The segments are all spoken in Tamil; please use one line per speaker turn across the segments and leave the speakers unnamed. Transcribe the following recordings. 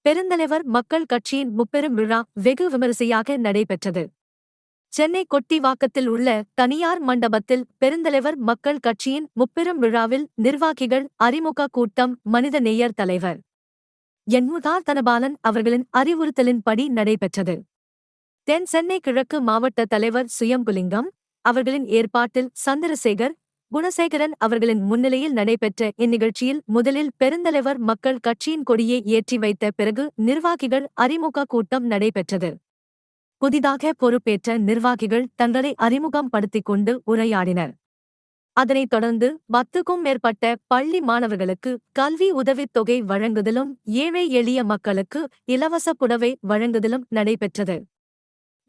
பெருந்தலைவர் மக்கள் கட்சியின் முப்பெரும் விழா வெகு விமரிசையாக நடைபெற்றது. சென்னை கொட்டிவாக்கத்தில் உள்ள தனியார் மண்டபத்தில் பெருந்தலைவர் மக்கள் கட்சியின் முப்பெரும் விழாவில் நிர்வாகிகள் அறிமுக கூட்டம் மனிதநேயர் தலைவர் என்முதார் தனபாலன் அவர்களின் அறிவுறுத்தலின்படி நடைபெற்றது. தென் சென்னை கிழக்கு மாவட்ட தலைவர் சுயம்புலிங்கம் அவர்களின் ஏற்பாட்டில் சந்திரசேகர் குணசேகரன் அவர்களின் முன்னிலையில் நடைபெற்ற இந்நிகழ்ச்சியில் முதலில் பெருந்தலைவர் மக்கள் கட்சியின் கொடியை ஏற்றி வைத்த பிறகு நிர்வாகிகள் அறிமுக கூட்டம் நடைபெற்றது. புதிதாக பொறுப்பேற்ற நிர்வாகிகள் தங்களை அறிமுகம் படுத்திக் கொண்டு உரையாடினர். அதனைத் தொடர்ந்து 10க்கும் மேற்பட்ட பள்ளி மாணவர்களுக்கு கல்வி உதவித் தொகை வழங்குதலும் ஏழை எளிய மக்களுக்கு இலவச புடவை வழங்குதலும் நடைபெற்றது.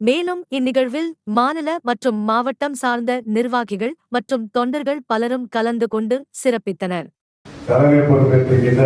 மேலும் இந்நிகழ்வில் மாநில மற்றும் மாவட்டம் சார்ந்த நிர்வாகிகள் மற்றும் தொண்டர்கள் பலரும் கலந்து கொண்டு சிறப்பித்தனர்.
தலைமை பொறுப்பேற்றிருக்கின்ற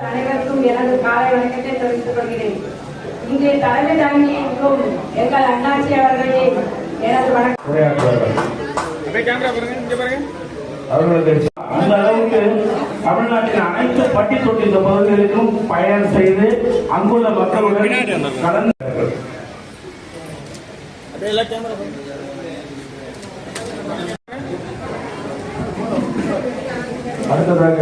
அனைவருக்கும் எனது காலை வணக்கத்தை தெரிவித்துக் கொள்கிறேன். இங்கே தலைமை தாங்கி இருக்கும் எங்கள் அண்ணாச்சி அவர்களே எனது வணக்கம்.
அந்த அளவுக்கு தமிழ்நாட்டின் அனைத்து பட்டி தொட்டி பகுதிகளுக்கும் பயணம் செய்து அங்குள்ள மக்களுடன் கலந்து அடுத்ததாக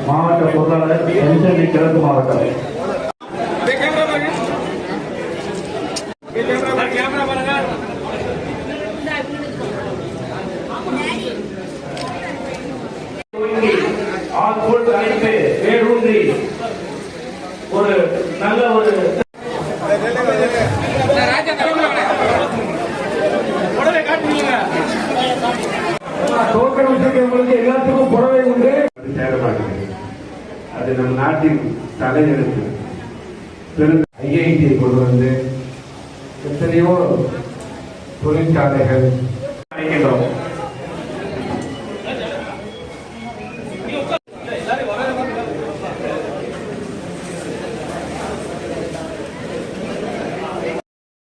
மாவட்ட பொருளாளர் சென்னை கிழக்கு மாவட்டம் வேரூன்றி ஒரு நல்ல ஒரு எல்லாத்துக்கும் புடவை உண்டு. அது நம் நாட்டின் தலைநெழுத்து. ஐஐடியை கொண்டு வந்து எத்தனையோ தொழிற்சாலைகள் அழைக்கின்றோம்.